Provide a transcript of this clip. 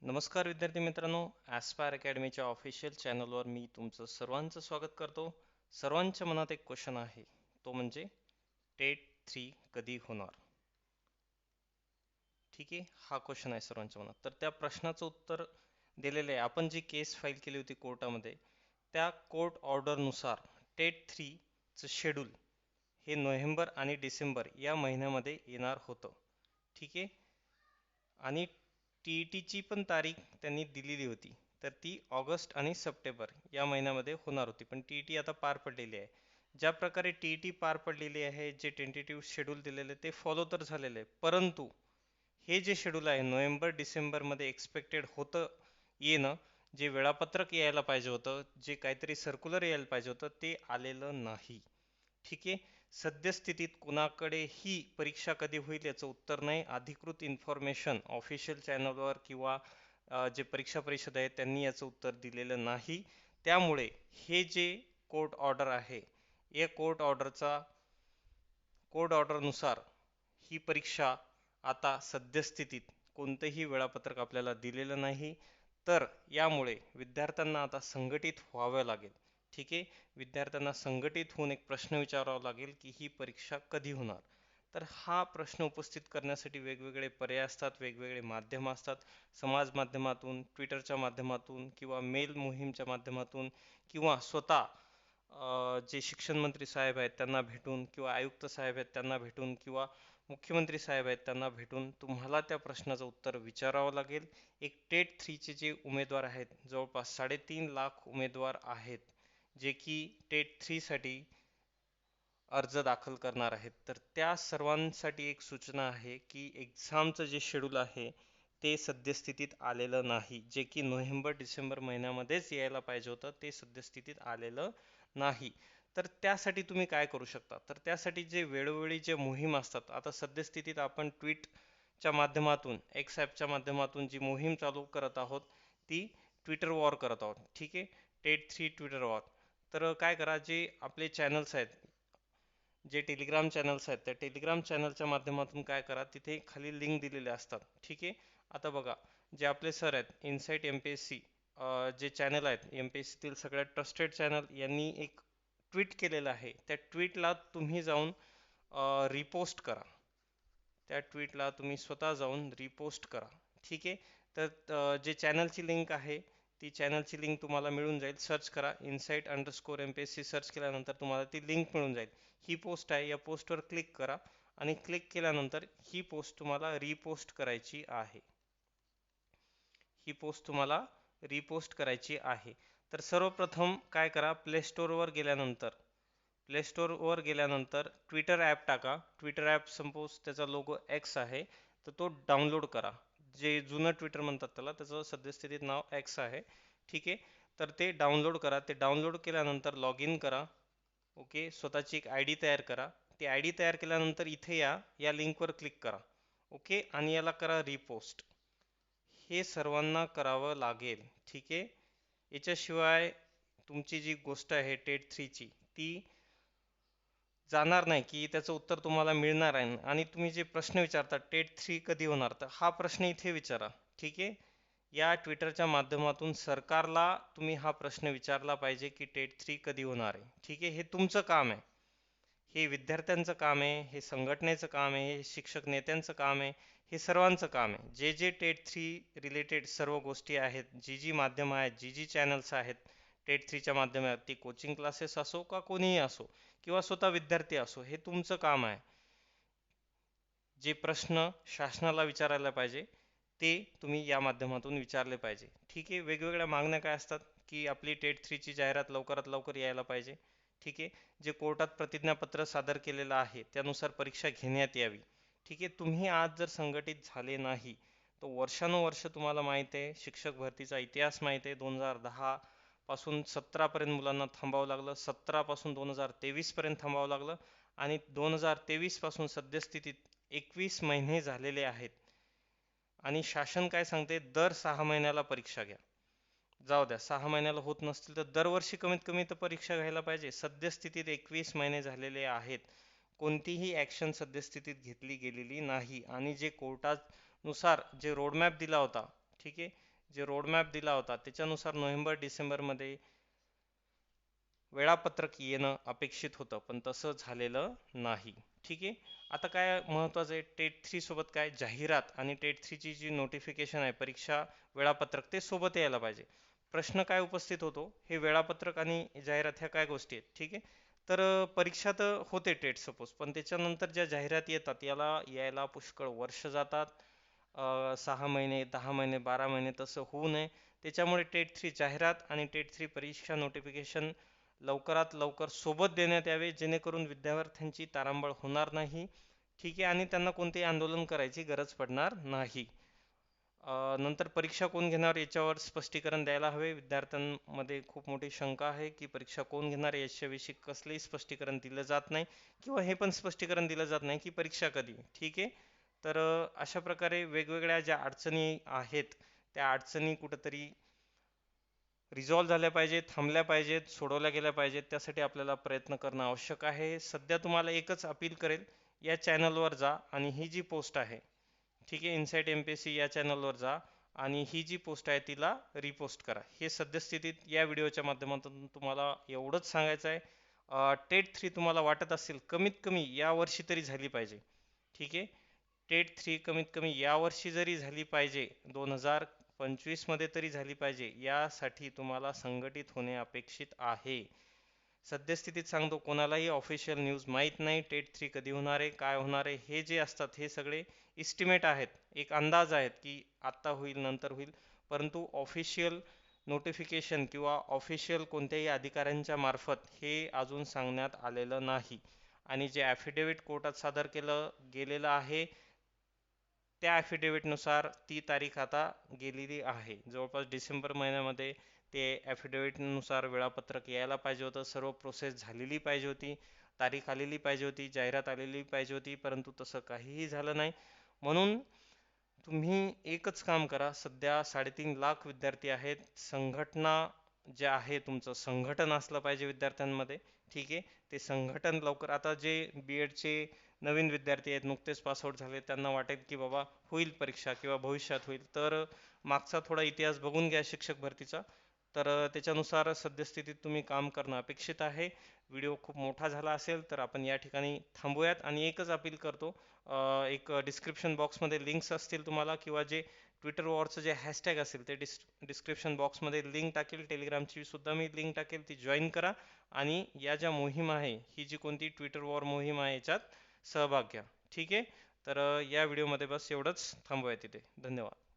नमस्कार विद्यार्थी मित्रांनो, ॲस्पायर अकॅडमीच्या ऑफिशियल चॅनलवर मी तुमचं सर्वांचं स्वागत करतो. सर्वांच्या मनात एक क्वेश्चन आहे, तो म्हणजे टेट 3 कधी होणार? ठीक आहे, हा क्वेश्चन आहे सर्वांच्या मनात. तर त्या प्रश्नाचं उत्तर दिलेलं आहे. आपण जी केस फाईल केली होती कोर्टामध्ये, त्या कोर्ट ऑर्डरनुसार टेट 3चं शेड्यूल हे नोव्हेंबर आणि डिसेंबर या महिन्यामध्ये येणार होतं. ठीक आहे, आणि टी-ई-टीची पण तारीख त्यांनी दिलेली होती. तर ती ऑगस्ट आणि सप्टेंबर या महिन्यामध्ये होणार होती. पण टी-ई-टी आता पार पडलेली आहे. ज्या प्रकारे टी-ई-टी पार पडलेली आहे, जे टेंटेटिव्ह शेड्यूल दिलेले ते फॉलो तर झालेले आहे. परंतु हे जे शेड्यूल आहे नोव्हेंबर डिसेंबरमध्ये एक्सपेक्टेड होतं येणं, जे वेळापत्रक यायला पाहिजे होतं, जे काहीतरी सर्क्युलर यायला पाहिजे होतं, ते आलेलं नाही. ठीक आहे, सद्यस्थितीत कुणाकडे ही परीक्षा कधी होईल याचं उत्तर नाही. अधिकृत इन्फॉर्मेशन ऑफिशियल चॅनलवर किंवा जे परीक्षा परिषद आहे त्यांनी याचं उत्तर दिलेलं नाही. त्यामुळे हे जे कोर्ट ऑर्डर आहे, या कोर्ट ऑर्डरनुसार ही परीक्षा आता सद्यस्थितीत कोणतंही वेळापत्रक आपल्याला दिलेलं नाही. तर यामुळे विद्यार्थ्यांना आता संघटित व्हावं लागेल. ठीक आहे, विद्यार्थ्यांना संघटित होऊन एक प्रश्न विचारावा लागेल की ही परीक्षा कधी होणार. तर हा प्रश्न उपस्थित करण्यासाठी वेगवेगळे पर्याय असतात, वेगवेगळे माध्यम असतात. समाज माध्यमातून, ट्विटरच्या माध्यमातून किंवा मेल मोहीमच्या माध्यमातून किंवा स्वतः जे शिक्षण मंत्री साहेब आहेत त्यांना भेटून किंवा आयुक्त साहेब आहेत त्यांना भेटून किंवा मुख्यमंत्री साहेब आहेत त्यांना भेटून तुम्हाला त्या प्रश्नाचं उत्तर विचारावं लागेल. एक टेट 3चे जे उमेदवार आहेत, जवळपास 3.5 लाख उमेदवार आहेत, जे की टेट 3साठी अर्ज दाखल करणार आहेत. तर त्या सर्वांसाठी एक सूचना आहे की एक्झामचं जे शेड्यूल आहे ते सद्यस्थितीत आलेलं नाही. जे की नोव्हेंबर डिसेंबर महिन्यामध्येच यायला पाहिजे होतं, ते सद्यस्थितीत आलेलं नाही. तर त्यासाठी तुम्ही काय करू शकता? तर त्यासाठी जे वेळोवेळी जे मोहीम असतात, आता सद्यस्थितीत आपण ट्विटच्या माध्यमातून, एक्स ॲपच्या माध्यमातून जी मोहीम चालू करत आहोत, ती ट्विटर वॉर करत आहोत. ठीक आहे, टेट 3 ट्विटर वॉर. तर काय करा, जे आपले चॅनल्स आहेत, जे टेलिग्राम चॅनल्स आहेत, त्या टेलिग्राम चॅनलच्या माध्यमातून काय करा, तिथे खाली लिंक दिलेले असतात. ठीक आहे, आता बघा, जे आपले सर आहेत इनसाइट MPSC, जे चॅनल आहेत MPSCतील सगळ्यात ट्रस्टेड चॅनल, यांनी एक ट्विट केलेलं आहे. त्या ट्विटला तुम्ही जाऊन रिपोस्ट करा. त्या ट्विटला तुम्ही स्वतः जाऊन रिपोस्ट करा. ठीक आहे, तर जे चॅनलची लिंक आहे, ती चॅनलची लिंक तुम्हाला मिळून जाईल. सर्च करा insight_MPSC, सर्च केल्यानंतर तुम्हाला ती लिंक मिळून जाईल. ही पोस्ट आहे, या पोस्टवर क्लिक करा आणि क्लिक केल्यानंतर ही पोस्ट तुम्हाला रिपोस्ट करायची आहे. ही पोस्ट तुम्हाला रिपोस्ट करायची आहे. तर सर्वप्रथम काय करा, प्ले स्टोअरवर गेल्यानंतर ट्विटर ॲप टाका. ट्विटर ॲप सपोज त्याचा लोगो एक्स आहे, तर तो डाउनलोड करा. जे जुनं ट्विटर म्हणतात त्याला, त्याचं सद्यस्थितीत नाव एक्स आहे. ठीक आहे, तर ते डाउनलोड करा. ते डाउनलोड केल्यानंतर लॉग इन करा. ओके, स्वतःची एक ID तयार करा. ती ID तयार केल्यानंतर इथे या लिंकवर क्लिक करा. ओके, आणि याला करा रिपोस्ट. हे सर्वांना करावं लागेल. ठीक आहे, याच्याशिवाय तुमची जी गोष्ट आहे टेट 3ची, ती जाणार नाही, की त्याचं उत्तर तुम्हाला मिळणार आहे. आणि तुम्ही जे प्रश्न विचारता टेट 3 कधी होणार, तर हा प्रश्न इथे विचारा. ठीक आहे, या ट्विटरच्या माध्यमातून सरकारला तुम्ही हा प्रश्न विचारला पाहिजे की टेट 3 कधी होणार आहे. ठीक आहे, हे तुमचं काम आहे, हे विद्यार्थ्यांचं काम आहे, हे संघटनेचं काम आहे, हे शिक्षक नेत्यांचं काम आहे, हे सर्वांचं काम आहे. जे जे टेट 3 रिलेटेड सर्व गोष्टी आहेत, जी जी माध्यमं आहेत, जी जी चॅनल्स आहेत टेट 3च्या माध्यमात, ती कोचिंग क्लासेस असो का कोणीही असो किंवा स्वतः विद्यार्थी असो, हे तुमचं काम आहे. जे प्रश्न शासनाला विचारायला पाहिजे ते तुम्ही या माध्यमातून विचारले पाहिजे. ठीक आहे, वेगवेगळ्या मागण्या काय असतात की आपली टेट 3ची जाहिरात लवकरात लवकर यायला पाहिजे. ठीक आहे, जे कोर्टात प्रतिज्ञापत्र सादर केलेलं आहे त्यानुसार परीक्षा घेण्यात यावी. ठीक आहे, तुम्ही आज जर संघटित झाले नाही तर वर्षानुवर्ष तुम्हाला माहिती आहे, शिक्षक भरतीचा इतिहास माहिती आहे, 2010 पासून 17 पर्यंत मुलांना थांबावं लागलं, 17 पासून 2023 पर्यंत थांबावं लागलं, आणि 2023 पासून सद्यस्थितीत 21 महिने झालेले आहेत. आणि शासन काय सांगते, दर 6 महिन्याला परीक्षा घ्या. जाऊ द्या, 6 महिन्याला होत नसतील तर दरवर्षी कमीत कमी तर परीक्षा घ्यायला पाहिजे. सद्यस्थितीत 21 महिने झालेले आहेत, कोणतीही ॲक्शन सद्यस्थितीत घेतली गेलेली नाही. आणि जे कोर्टानुसार जे रोडमॅप दिला होता, ठीक आहे, जे रोडमॅप दिला होता त्याच्यानुसार नोव्हेंबर डिसेंबरमध्ये वेळापत्रक येणं अपेक्षित होतं, पण तसं झालेलं नाही. ठीक आहे. आता काय महत्त्वाचं आहे, टेट 3 सोबत काय जाहिरात आणि टेट 3ची जी नोटिफिकेशन आहे परीक्षा वेळापत्रक ते सोबत यायला पाहिजे. प्रश्न काय उपस्थित होतो, हे वेळापत्रक आणि जाहिरात ह्या काय गोष्टी आहेत. ठीक आहे. तर परीक्षा तर होते टेट सपोज, पण त्याच्यानंतर ज्या जाहिरात येतात याला यायला पुष्कळ वर्ष जातात. 6 महिने, 10 महिने, 12 महिने तसं होऊ नये. त्याच्यामुळे टेट 3 जाहिरात आणि टेट 3 परीक्षा नोटिफिकेशन लवकरात लवकर सोबत देण्यात यावे, जेणेकरून विद्यार्थ्यांची तारांबळ होणार नाही. ठीक आहे. आणि त्यांना कोणतेही आंदोलन करायची गरज पडणार नाही. नंतर परीक्षा कोण घेणार याच्यावर स्पष्टीकरण द्यायला हवे. विद्यार्थ्यांमध्ये खूप मोठी शंका आहे की परीक्षा कोण घेणार याच्याविषयी कसलेही स्पष्टीकरण दिलं जात नाही, किंवा हे पण स्पष्टीकरण दिलं जात नाही की परीक्षा कधी. ठीक आहे. तर अशा प्रकारे वेगवेगळ्या ज्या अडचणी आहेत त्या अडचणी कुठंतरी रिझॉल्व्ह झाल्या पाहिजेत, थांबल्या पाहिजेत, सोडवल्या गेल्या पाहिजेत. त्यासाठी आपल्याला प्रयत्न करणं आवश्यक आहे. सध्या तुम्हाला एकच अपील करेल, या चॅनलवर जा आणि ही जी पोस्ट आहे, ठीक आहे, इनसाइट MPSC या चॅनलवर जा आणि ही जी पोस्ट आहे तिला रिपोस्ट करा. हे सद्यस्थितीत या व्हिडिओच्या माध्यमातून तुम्हाला एवढंच सांगायचं आहे. टेट 3 तुम्हाला वाटत असेल कमीत कमी या वर्षी तरी झाली पाहिजे. ठीक आहे. टेट 3 कमीत कमी यावर्षी जरी झाली पाहिजे, 2025 मध्ये तरी झाली पाहिजे, यासाठी तुम्हाला संघटित होणे अपेक्षित आहे. सद्यस्थितीत सांगतो, कोणालाही ऑफिशियल न्यूज माहीत नाही टेट 3 कधी होणार आहे, काय होणार आहे. हे जे असतात हे सगळे इस्टिमेट आहेत, एक अंदाज आहेत की आत्ता होईल नंतर होईल, परंतु ऑफिशियल नोटिफिकेशन किंवा ऑफिशियल कोणत्याही अधिकाऱ्यांच्या मार्फत हे अजून सांगण्यात आलेलं नाही. आणि जे ॲफिडेव्हिट कोर्टात सादर केलं गेलेलं आहे त्या ॲफिडेव्हिटनुसार ती तारीख आता गेलेली आहे. जवळपास डिसेंबर महिन्यामध्ये ते ॲफिडेव्हिटनुसार वेळापत्रक यायला पाहिजे होतं, सर्व प्रोसेस झालेली पाहिजे होती, तारीख आलेली पाहिजे होती, जाहिरात आलेली पाहिजे होती, परंतु तसं काहीही झालं नाही. म्हणून तुम्ही एकच काम करा. सध्या 3.5 लाख विद्यार्थी आहेत. संघटना जे आहे, तुमचं संघटन असलं पाहिजे विद्यार्थ्यांमध्ये. ठीक आहे. ते संघटन लवकर, आता जे BEdचे नवीन विद्यार्थी आहेत, नुकतेच पासआउट झाले, त्यांना वाटेल की बाबा होईल परीक्षा किंवा भविष्यात होईल, तर मागचा थोडा इतिहास बघून घ्या शिक्षक भरतीचा. तर त्याच्यानुसार सद्यस्थितीत तुम्ही काम करणं अपेक्षित आहे. व्हिडिओ खूप मोठा झाला असेल तर आपण या ठिकाणी थांबूयात आणि एकच अपील करतो, एक डिस्क्रिप्शन बॉक्समध्ये लिंक्स असतील तुम्हाला, किंवा जे ट्विटर वॉरचं जे हॅशटॅग असेल ते डिस्क्रिप्शन बॉक्समध्ये लिंक टाकेल. टेलिग्रामची सुद्धा मी लिंक टाकेल, ती जॉईन करा आणि या ज्या मोहीम आहे, ही जी कोणती ट्विटर वॉर मोहीम आहे याच्यात सहभाग घ्या. ठीक आहे. तर या व्हिडिओमध्ये बस एवढंच, थांबूया तिथे. धन्यवाद.